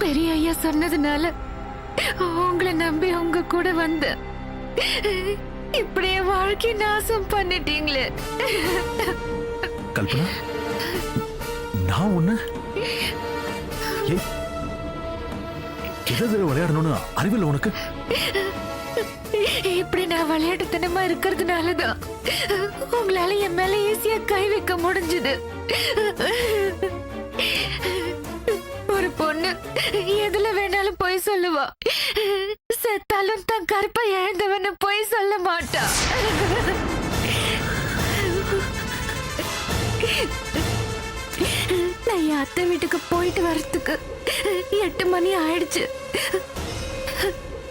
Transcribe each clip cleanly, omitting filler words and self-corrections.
பெரிய ஐயா சொன்னதுனால உங்களை நம்பி உங்க கூட வந்த இப்படியே வாழ்க்கை நாசம் பண்ணிட்டீங்களே. கல்பனா, நான் ஒண்ணு எதிர விளையாடணும்னு அறிவில் உனக்கு? இப்படி நான் விளையாட்டுத்தனமா இருக்கிறதுனாலதான் உங்களால என் மேல ஈஸியா கை வைக்க முடிஞ்சது. ஒரு பொண்ணு எதுல வேணாலும் போய் சொல்லுவா, செத்தாலும் தன் கற்பை இழந்தவன்னு போய் சொல்ல மாட்டா. நான் என் அத்தை வீட்டுக்கு போயிட்டு வர்றதுக்கு 8 மணி ஆயிடுச்சு.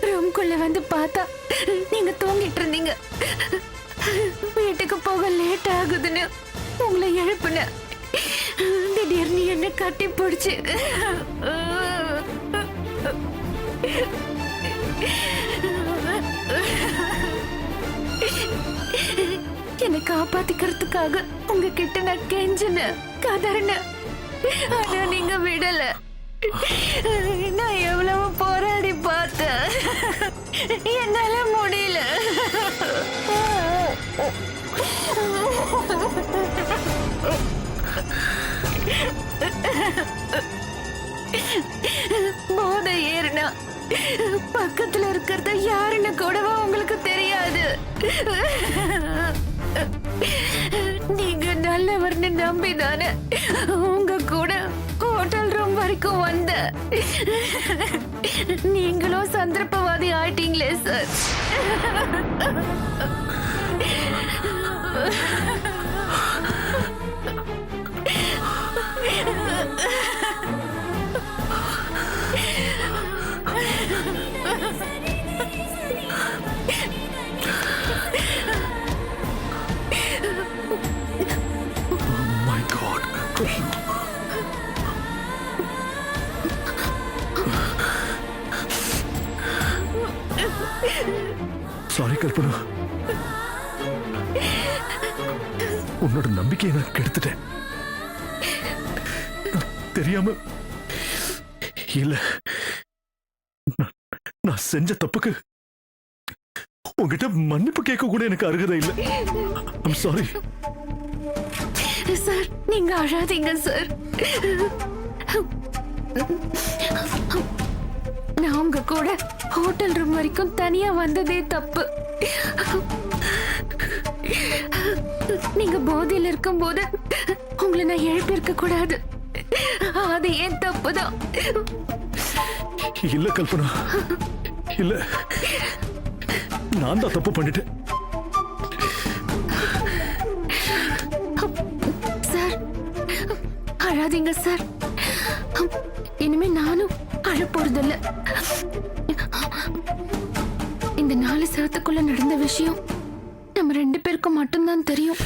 ரூம்குள்ள வந்து பார்த்தா நீங்க தூங்கிட்டு இருந்தீங்க. வீட்டுக்கு போக லேட் ஆகுதுன்னு உங்களை எழுப்புன. திடீர்னு என்ன கட்டி பிடிச்சு என்னை காப்பாத்திக்கிறதுக்காக உங்ககிட்ட நான் கெஞ்சின கதறின. ஆனா நீங்க விடல. நான் எவ்வளவு போராடி பார்த்தேன், என்னால முடியல. போதை ஏறுனா பக்கத்துல இருக்கிறத யாருன்னு கூடவா உங்களுக்கு தெரியாது. நீங்க நல்லவர்னு நம்பிதானே உங்க கூட ஹோட்டல் ரூம் வரைக்கும் வந்த. நீங்களும் சந்தர்ப்பவாதி ஆயிட்டீங்களே சார். சாரி கல்பனா, உன்னோட நம்பிக்கையை நான் கெடுத்துட்டேன். தெரியாம இல்ல, நான் செஞ்ச தப்புக்கு உங்ககிட்ட மன்னிப்பு கேட்க கூட எனக்கு அருகதை இல்லை. I'm sorry sir. நீங்க அழாதீங்க சார். நான் உங்க கூட ஹோட்டல் ரூம் வரைக்கும் தனியா வந்ததே தப்பு. நீங்க போதையில் இருக்கும் போது உங்களை நான் எழுப்பியிருக்க கூடாது. அது ஏன் தப்புதான். இல்ல கல்பனா, இல்ல, நான் தான் தப்பு பண்ணிட்டேன். சார் அழாதீங்க சார். இனிமே நானும் அழ போறதில்ல. இந்த 4 செவத்துக்குள்ள நடந்த விஷயம் நம்ம 2 பேருக்கும் மட்டும்தான் தெரியும்.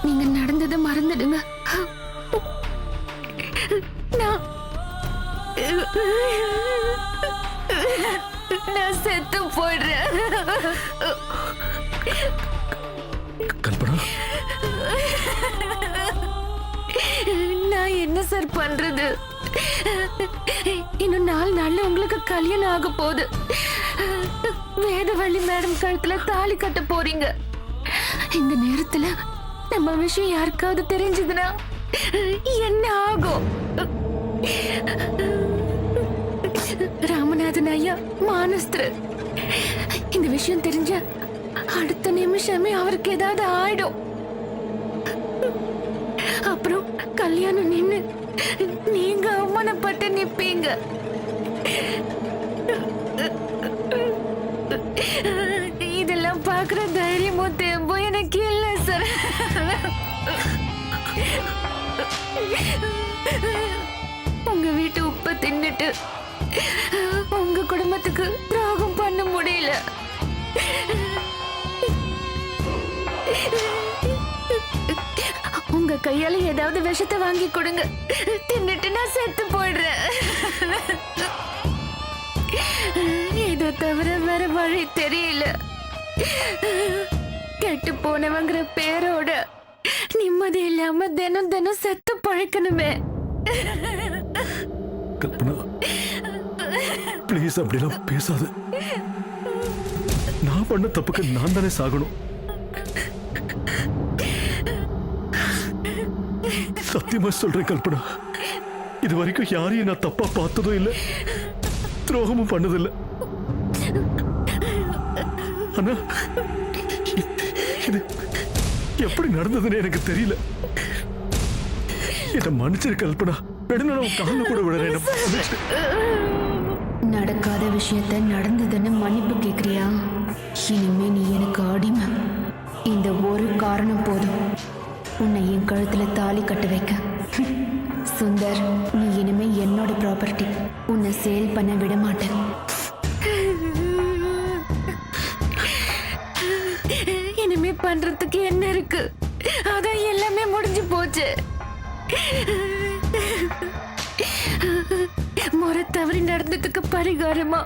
நீங்க நடந்ததை மறந்துடுங்க. நான் செத்து போயிடுறேன். கல்பனா, நான் என்ன சார் பண்றது? இன்னும் 4 நாள்ல உங்களுக்கு கல்யாணம் ஆக போகுது. வேதவள்ளி மேடம் கழுத்துல தாலி கட்ட போறீங்க. இந்த நேரத்துல நம்ம விஷயம் யாருக்காவது தெரிஞ்சதுன்னா என்ன ஆகும்? ராமநாதன் ஐயா மானஸ்தர். இந்த விஷயம் தெரிஞ்ச அடுத்த நிமிஷமே அவருக்கு ஏதாவது ஆயிடும். அப்புறம் கல்யாணம் நின்னு நீங்க அவமானப்பட்டு நிப்பீங்க. இதெல்லாம் பாக்குற தைரியமும் தெம்பும் எனக்கு இல்ல சார். உங்க வீட்டு உப்பை தின்னுட்டு உங்க குடும்பத்துக்கு தியாகம் பண்ண முடியல. உங்க கையால ஏதாவது விஷத்தை வாங்கி கொடுங்க, தின்னுட்டு நான் செத்து போயிடுறேன். இதை தவிர வேற வழி தெரியல. கெட்டு போனவங்கிற பேரோட நிம்மதி இல்லாம தினம் தினம் செத்து பழைக்கணுமே. கல்பனா ப்ளீஸ் அப்படிலாம் பேசாத. நான் பண்ண தப்புக்கு நான் தானே சாகணும். சத்தியமா சொல்றேன் கல்பனா, இது வரைக்கும் யாரையும் நான் தப்பா பார்த்ததும் இல்லை, துரோகமும் பண்ணதில்லை. ஆனா இது எப்படி நடந்ததுன்னு எனக்கு தெரியல. என்ன மன்னிச்சிரு கல்பனா, வேணும்னா நான் காலில் கூட விடுறேன். நடக்காத விஷயத்த நடந்ததுன்னு மன்னிப்பு கேக்குறியா? இனிமே நீ எனக்கு அடிமை. இந்த ஒரு காரணம் போதும் உன்னை என் கழுத்துல தாலி கட்ட வைக்க. சுந்தர், நீ இனிமே என்னோட ப்ராப்பர்ட்டி. உன்னை சேல் பண்ண விட மாட்டேன். இனிமே பண்றதுக்கு என்ன இருக்கு? அதான் எல்லாமே முடிஞ்சு போச்சு. முறை தவறி நடந்ததுக்கு பரிகாரமா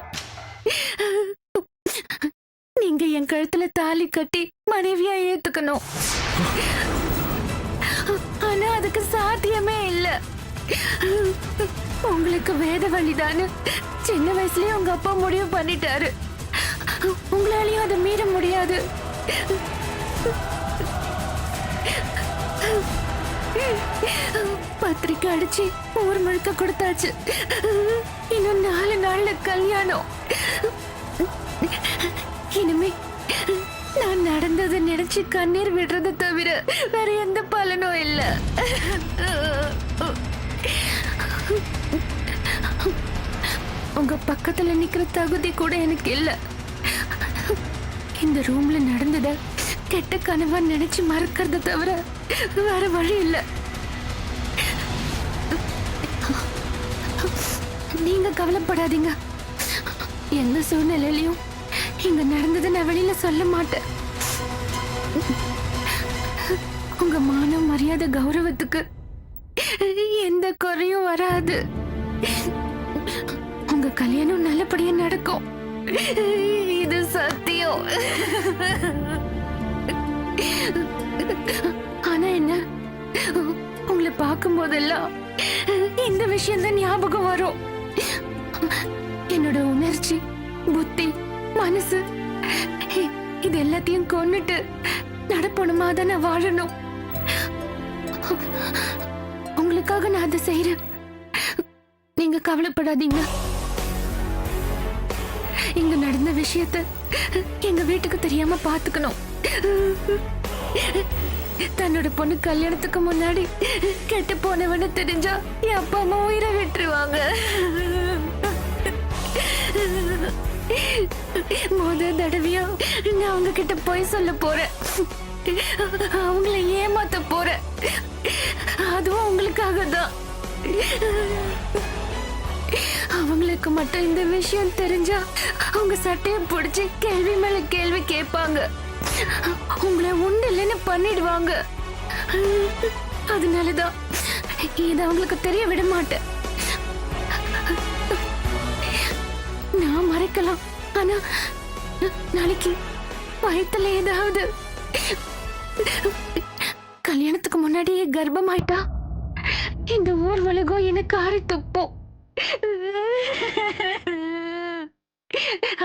நீங்க என் கழுத்துல தாலி கட்டி மனைவியா ஏத்துக்கணும். ஆனா அதுக்கு சாத்தியமே இல்ல. உங்களுக்கு வேத வழிதான்னு சின்ன வயசுலயே உங்க அப்பா முடிவு பண்ணிட்டாரு. உங்களாலையும் அதை மீற முடியாது. பத்திரிக்கை அடிச்சு ஊர் முழுக்க கொடுத்தாச்சு. இன்னும் 4 நாள்ல கல்யாணம். இனிமே நான் நடந்ததை நினைச்சு கண்ணீர் விடுறதை தவிர வேற எந்த பலனும் இல்ல. உங்க பக்கத்துல நிக்கிற தகுதி கூட எனக்கு இல்ல. இந்த ரூம்ல நடந்தத கெட்ட கனவா நினைச்சு மறக்கிறத தவிர வேற வழி இல்ல. நீங்க கவலைப்படாதீங்க. எந்த சூழ்நிலையிலையும் இங்க நடந்ததை நான் வெளியில சொல்ல மாட்டேன். உங்க மான மரியாதை கௌரவத்துக்கு எந்த குறையும் வராது. உங்க கல்யாணம் நல்லபடியா நடக்கும். இது சத்தியம். ஆனா என்ன, உங்களை பார்க்கும் போதெல்லாம் இந்த விஷயம் தான் ஞாபகம் வரும். என்னோட உணர்ச்சி, புத்தி, மனசு இது எல்லாத்தையும் கொன்னுட்டு நடப்பணுமா தான் நான் வாழணும். உங்களுக்காக நான் அதை செய்யறேன். நீங்க கவலைப்படாதீங்க. இங்க நடந்த விஷயத்த எங்க வீட்டுக்கு தெரியாம பாத்துக்கணும். தன்னோட பொண்ணு கல்யாணத்துக்கு முன்னாடி கெட்டு போனவன்னு தெரிஞ்சா என் அப்பா அம்மா உயிரை விட்டுருவாங்க. முதல் தடவையா நான் அவங்க கிட்ட போய் சொல்ல போறேன். அவங்கள ஏமாத்த போறேன். அதுவும் உங்களுக்காக தான். அவங்களுக்கு மட்டும் இந்த விஷயம் தெரிஞ்சா அவங்க சட்டையை பிடிச்சி கேள்வி மேல கேள்வி கேட்பாங்க. உங்களை உண்டு இல்லைன்னு பண்ணிடுவாங்க. அதனாலதான் இதை அவங்களுக்கு தெரிய விட மாட்டேன். நான் மறைக்கலாம். ஆனா நாளைக்கு வயித்துல ஏதாவது கல்யாணத்துக்கு முன்னாடியே கர்ப்பமாயிட்டா இந்த ஊர் உலகம் எனக்கு ஆறி துப்போம்.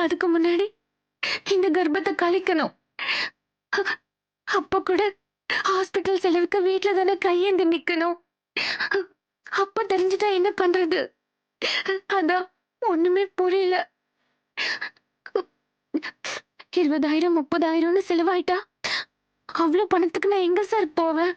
அதுக்கு முன்னாடி இந்த கர்ப்பத்தை கழிக்கணும். அப்ப கூட ஹாஸ்பிட்டல் செலவுக்கு வீட்டுல தானே கையேந்தி நிக்கணும். அப்ப தெரிஞ்சுட்டா என்ன பண்றது? அதான் ஒண்ணுமே புரியல. 20,000 30,000 செலவாயிட்டா அவ்வளவு பணத்துக்கு நான் எங்க சார் போவேன்?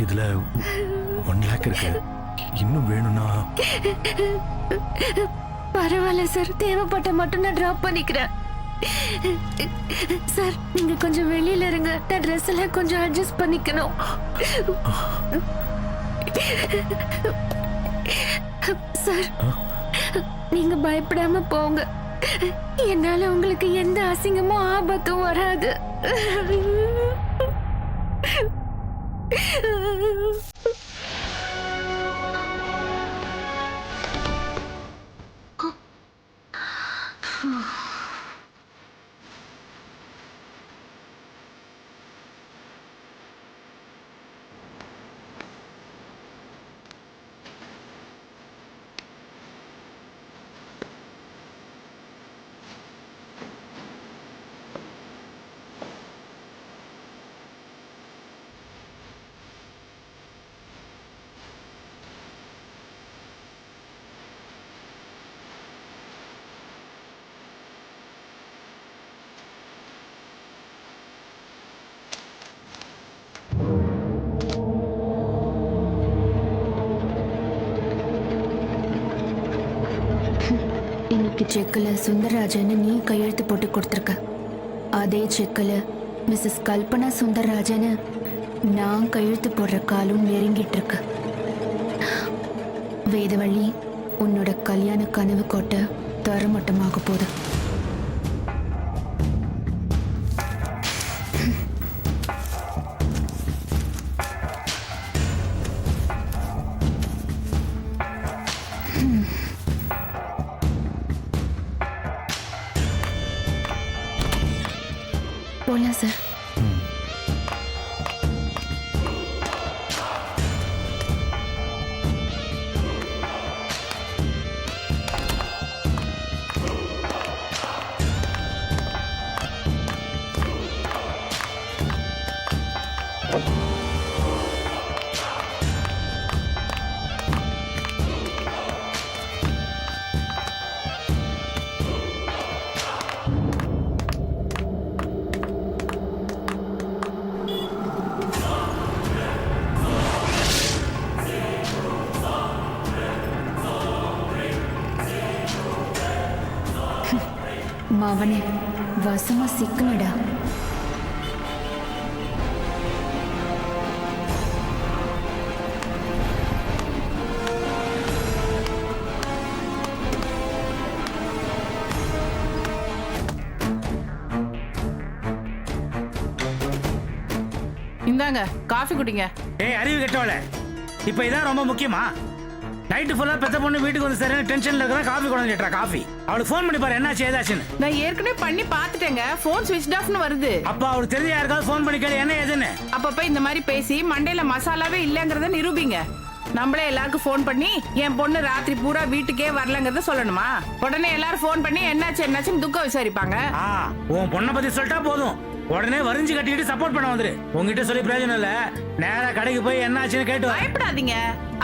இதுல 1 lakh இருக்கு. இன்னும் வேணும்னா பரவாயில்ல சார், தேவைப்பட்ட மட்டும் நான் டிராப் பண்ணிக்கிறேன். சார் நீங்க கொஞ்சம் வெளியில இருங்க, நான் ட்ரெஸ் எல்லாம் கொஞ்சம் அட்ஜஸ்ட் பண்ணிக்கணும். சார் நீங்க பயப்படாம போங்க, என்னால உங்களுக்கு எந்த அசிங்கமும் ஆபத்தும் வராது. இன்னைக்கு செக்கில் சுந்தரராஜன் நீ கையெழுத்து போட்டு கொடுத்துருக்க. அதே செக்கில் மிஸ்ஸஸ் கல்பனா சுந்தரராஜன் நான் கையெழுத்து போடுற காலம் நெருங்கிட்டு இருக்கு. வேதவள்ளி, உன்னோட கல்யாண கனவு கோட்டை தரமட்டமாக போகுது. போலாம் சார். மாவனே, வசமா சிக்கனடா. இந்தாங்க காஃபி குடிங்க. ஏய் அறிவு கெட்டவளே, இப்போ இதான் ரொம்ப முக்கியமா? நைட்டு ஃபுல்லா பெத்த பொண்ணு வீட்டுக்கு வந்து சரியான டென்ஷன்ல இருக்கா, காஃபி கொண்டு கேட்டா காஃபி. அவளுக்கு ஃபோன் பண்ணி பாரு என்னாச்சு ஏதாச்சுன்னு. நான் ஏற்கனவே பண்ணி பார்த்துட்டேங்க, ஃபோன் ஸ்விட்ச் ஆஃப்னு வருது. அப்ப அவளுக்கு தெரிஞ்ச யாருக்காவது ஃபோன் பண்ணி கேளு என்ன ஏதுன்னு. அப்பப்ப இந்த மாதிரி பேசி மண்டையில மசாலாவே இல்லங்கறத நிரூபிங்க. நம்மளே எல்லாருக்கும் ஃபோன் பண்ணி என் பொண்ணு ராத்திரி பூரா வீட்டுக்கே வரலங்கறத சொல்லணுமா? உடனே எல்லாரும் ஃபோன் பண்ணி என்னாச்சுன்னு துக்கம் விசாரிப்பாங்க. உன் பொண்ணை பத்தி சொல்லிட்டா போதும், உடனே வரிஞ்சு கட்டிட்டு சப்போர்ட் பண்ண வந்துரு. உங்ககிட்ட சொல்லி பிரயோஜனம் இல்ல, நேரா கடைக்கு போய் என்னாச்சுன்னு கேட்டு. பயப்படாதீங்க,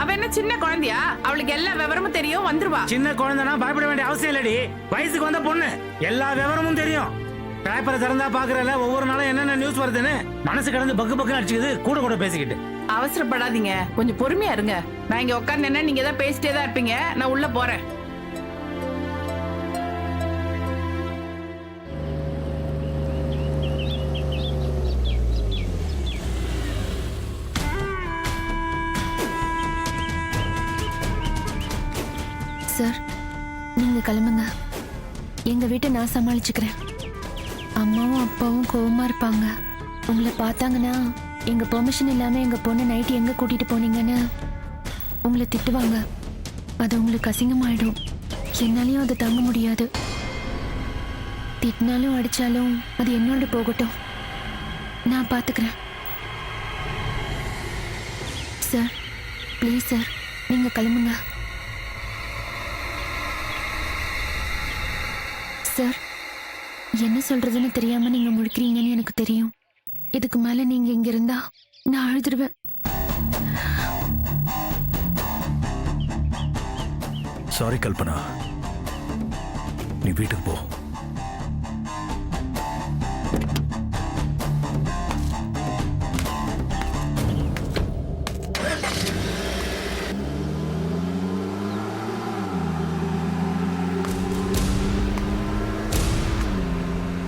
அவ என்ன சின்ன குழந்தையா? அவளுக்கு எல்லா விவரமும் தெரியும், வந்துருவா. சின்ன குழந்தைனா பயப்பட வேண்டிய அவசியம் இல்லடி, வயசுக்கு வந்த பொண்ணு, எல்லா விவரமும் தெரியும். பேப்பரை திறந்தா பாக்குறல ஒவ்வொரு நாளும் என்னென்ன நியூஸ் வருதுன்னு மனசு கடந்து பக்கு பக்கு அடிச்சுக்குது கூட கூட பேசிக்கிட்டு. அவசரப்படாதீங்க, கொஞ்சம் பொறுமையா இருங்க. நான் இங்க உட்கார்ந்தேன்னா நீங்க ஏதாவது பேசிட்டே தான் இருப்பீங்க. நான் உள்ள போறேன். சார் நீங்க கிளம்புங்க, எங்க வீட்டை நான் சமாளிச்சுக்கிறேன். அம்மாவும் அப்பாவும் கோவமா இருப்பாங்க. உங்களை பார்த்தாங்கன்னா எங்க பெர்மிஷன் இல்லாம எங்க பொண்ணு நைட்டு எங்க கூட்டிட்டு போனீங்கன்னு உங்களை திட்டுவாங்க. அது உங்களுக்கு அசிங்கமாயிடும். என்னாலையும் அதை தாங்க முடியாது. திட்டினாலும் அடிச்சாலும் அது என்னோட போகட்டும், நான் பார்த்துக்கிறேன். சார் ப்ளீஸ் சார், நீங்க கிளம்புங்க. சார் என்ன சொல்றதுன்னு தெரியாம நீங்க முழிக்கிறீங்கன்னு எனக்கு தெரியும். இதுக்கு மேல நீங்க இங்க இருந்தா நான் அழுதுருவேன். சாரி கல்பனா, நீ வீட்டுக்கு போ.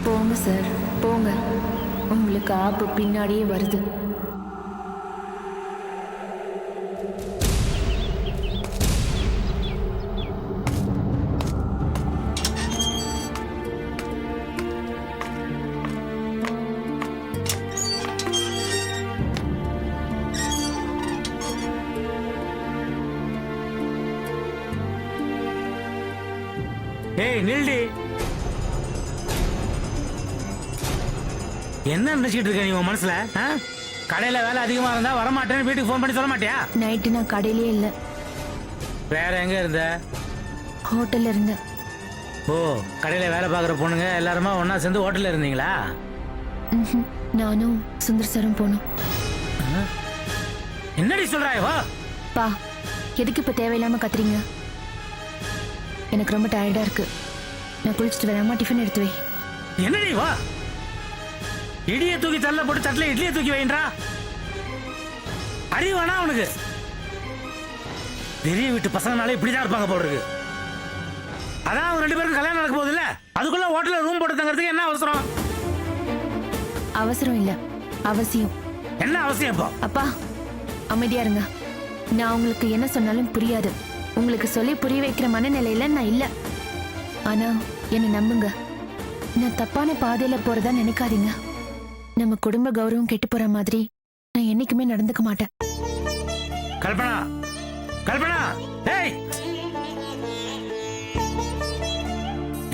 போங்க சார், போங்க. உங்களுக்கு ஆப்பு பின்னாடியே வருது. ஏய் நில்டி. என்ன நினைச்சிட்டு இருக்க நீ உன் மனசுல? கடையில வேலை அதிகமா இருந்தா வரமாட்டேன்னு வீட்டுக்கு ஃபோன் பண்ணி சொல்ல மாட்டியா? நைட்டு நான் கடையிலே இல்லை, வேற எங்க இருந்த? ஹோட்டல்ல இருந்தேன். ஓ, கடையில வேலை பார்க்குற பொண்ணுங்க எல்லாருமா ஒண்ணா சேர்ந்து ஹோட்டல்ல இருந்தீங்களா? ம்ஹும். நானும் சுந்தர் சாரும் போனோம். என்னடி சொல்றாய்? வா. பா, எதுக்கு இப்ப தேவையில்லாம கத்துறீங்க? எனக்கு ரொம்ப டயர்டா இருக்கு. நான் குளிச்சுட்டு வரேன். அம்மா டிஃபன் எடுத்து வை. என்னடி? வா. இடியை தூக்கி தள்ள போட்டு தட்டுல இட்லியை தூக்கி வைன்றா. அறிவானா அவனுக்கு? பெரிய வீட்டு பசங்கனாலே இப்படிதான் இருப்பாங்க போல இருக்கு. அதான் அவங்க 2 பேருக்கும் கல்யாணம் நடக்க போகுது இல்ல, அதுக்குள்ள ஹோட்டல்ல ரூம் போட்டு தங்கறதுக்கு என்ன அவசரம்? அவசரம் இல்ல, அவசியம். என்ன அவசியம் இப்போ? அப்பா, அமைதியா இருங்க. நான் உங்களுக்கு என்ன சொன்னாலும் புரியாது. உங்களுக்கு சொல்லி புரிய வைக்கிற மனநிலையில நான் இல்ல. ஆனா என்ன நம்புங்க, நான் தப்பான பாதையில போறதா நினைக்காதீங்க. நம்ம குடும்ப கௌரவம் கெட்டு போற மாதிரி நான் என்னைக்குமே நடந்துக்க மாட்டேன். கல்பனா, கல்பனா, ஏய்,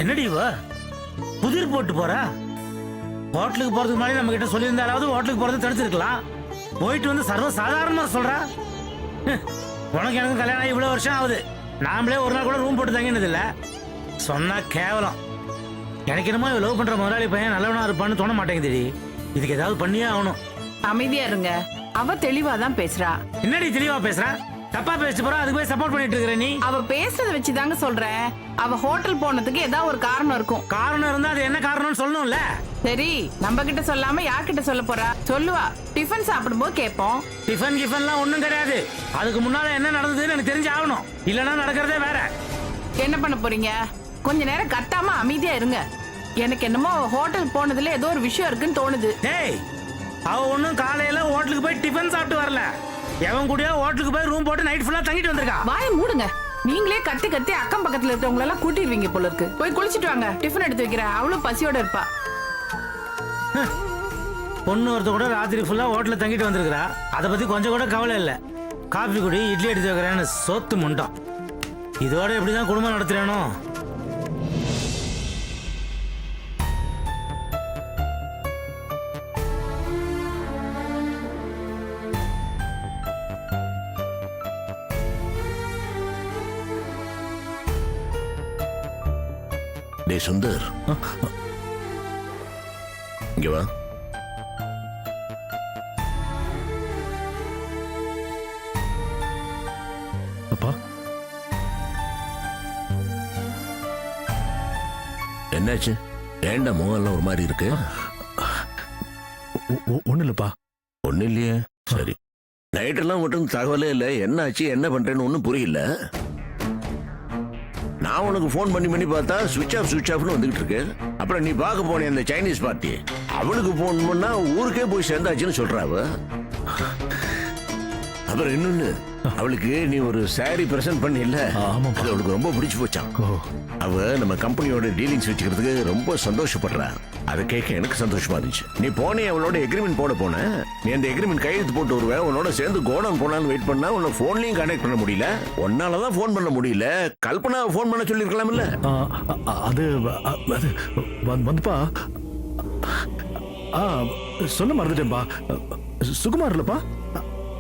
என்னடி இவ புதிர் போட்டு போறா? ஹோட்டலுக்கு போறதுக்கு முன்னாடி நம்ம கிட்ட சொல்லியிருந்தாலாவது ஹோட்டலுக்கு போறது தடுத்திருக்கலாம். போயிட்டு வந்து சர்வ சாதாரணமா சொல்றா. உனக்கு எனக்கு கல்யாணம் ஆகி இவ்வளவு வருஷம் ஆகுது. நாமளே ஒரு நாள் கூட ரூம் போட்டு தங்கினது இல்ல. சொன்னா கேவலம். எனக்கு என்னமோ லவ் பண்ற முதலாளி பையன் நல்லவனா இருப்பான்னு தோண மாட்டேங்குது. இதுக்கு ஏதாவது பண்ணியே ஆகணும். அமைதியா இருங்க. அவ தெளிவாதான் பேசுறா. என்னடி தெளிவா பேசுறா? தப்பா பேசிட்டு போறா, அதுக்கு போய் சப்போர்ட் பண்ணிட்டு இருக்கிற நீ. அவ பேசுறத வச்சுதாங்க சொல்றேன். அவ ஹோட்டல் போனதுக்கு ஏதாவது ஒரு காரணம் இருக்கும். காரணம் இருந்தா அது என்ன காரணம்னு சொல்லணும்ல. சரி, நம்ம கிட்ட சொல்லாம யார்கிட்ட சொல்ல போறா? சொல்லுவா. டிஃபன் சாப்பிடும்போது கேட்போம். டிஃபன் கிஃபன்லாம் ஒண்ணும் கிடையாது. அதுக்கு முன்னால என்ன நடந்ததுன்னு எனக்கு தெரிஞ்சு ஆகணும். இல்லனா நடக்கிறதே வேற. என்ன பண்ண போறீங்க? கொஞ்ச நேரம் கத்தாம அமைதியா இருங்க. எனக்கு என்னமோ ஹோட்டல் போனதுல ஏதோ ஒரு விஷயம் இருக்குன்னு தோணுது. டேய், அவ ஒண்ணும் காலையில ஹோட்டலுக்கு போய் டிஃபன் சாப்பிட்டு வரல. எவன் கூடயோ ஹோட்டலுக்கு போய் ரூம் போட்டு நைட் ஃபுல்லா தங்கிட்டு வந்திருக்கா. வாயை மூடுங்க. நீங்களே கத்தி கத்தி அக்கம் பக்கத்துல இருக்கவங்க எல்லாம் கூட்டிடுவீங்க போல இருக்கு. போய் குளிச்சிட்டு வாங்க, டிஃபன் எடுத்து வைக்கிறேன். அவளும் பசியோட இருப்பா. பொண்ணு ஒருத்த கூட ராத்திரி ஃபுல்லா ஹோட்டல்ல தங்கிட்டு வந்திருக்கா. அதை பத்தி கொஞ்சம் கூட கவலை இல்ல. காபி குடி, இட்லி எடுத்து வைக்கிறேன்னு சோத்து முண்டம். இதோட எப்படிதான் குடும்பம் நடத்துறேனோ. டே சுந்தர், இங்க வா. அப்பா, என்னாச்சு? ஏண்டா முகம்லாம் ஒரு மாதிரி இருக்கு? ஒண்ணு இல்லப்பா. ஒன்னும் இல்லையே. சரி, நைட்டெல்லாம் மட்டும் தகவலே இல்லை. என்னாச்சு, என்ன பண்றேன்னு ஒன்றும் புரியல. நான் உனக்கு ஃபோன் பண்ணி பார்த்தா சுவிட்ச் ஆஃப்னு வந்துகிட்டு இருக்கு. அப்புறம் நீ பார்க்க போனே அந்த சைனீஸ் பார்ட்டி, அவளுக்கு ஃபோன் பண்ணா ஊருக்கே போய் சேர்ந்தாச்சுன்னு சொல்றாவ. அப்புறம் இன்னொன்னு, அவளுக்கு நீ ஒரு சாரி பிரசன்ட் பண்ணில, அது அவளுக்கு ரொம்ப பிடிச்சு போச்சான். அவ நம்ம கம்பெனியோட டீலிங்ஸ் வச்சுக்கிறதுக்கு ரொம்ப சந்தோஷப்படுறா. அதை கேட்க எனக்கு சந்தோஷமா இருந்துச்சு. நீ போனே அவளோட எக்ரிமெண்ட் போட போன. நீ அந்த எக்ரிமெண்ட் கையெழுத்து போட்டு வருவேன், உன்னோட சேர்ந்து கோடவுன் போனான்னு வெயிட் பண்ணா உன்னை போன்லயும் கனெக்ட் பண்ண முடியல. உன்னாலதான் போன் பண்ண முடியல. கல்பனா போன் பண்ண சொல்லி இருக்கலாம்ல. அது வந்துப்பா, சொல்ல மறந்துட்டேன்பா. சுகுமார் இல்லப்பா,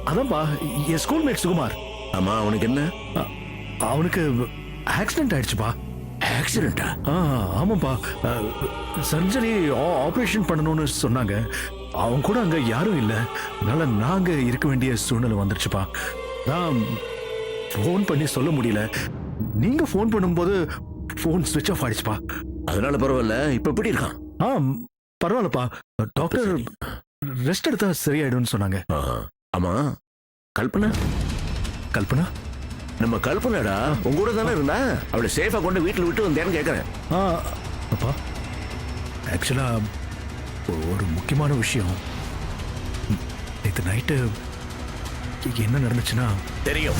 அதான்ப்பா என் ஸ்கூல்மேட் சுகுமார். ஆமா, அவனுக்கு என்ன? அவனுக்கு ஆக்சிடென்ட் ஆயிடுச்சுப்பா. ஆக்சிடென்டா? ஆமாப்பா, சர்ஜரி ஆபரேஷன் பண்ணணும்னு சொன்னாங்க. அவன் கூட அங்க யாரும் இல்லை, அதனால நாங்க இருக்க வேண்டிய சூழ்நிலை வந்துருச்சுப்பா. நான் ஃபோன் பண்ணி சொல்ல முடியல. நீங்க ஃபோன் பண்ணும்போது ஃபோன் ஸ்விட்ச் ஆஃப் ஆயிடுச்சுப்பா. அதனால பரவாயில்ல. இப்ப எப்படி இருக்கான்? பரவாயில்லப்பா, டாக்டர் ரெஸ்ட் எடுத்தா சரியாயிடும்னு சொன்னாங்க. ஆமா, கல்பனா நம்ம கல்பனாடா உங்க கூட தானே இருந்தா? அவளை சேஃபா கொண்டு வீட்டுல விட்டு வந்தேன்னு கேக்குறேன். அப்பா, ஆக்சுவலா ஒரு முக்கியமான விஷயம். நேற்று நைட்டு என்ன நடந்துச்சுன்னா தெரியும்.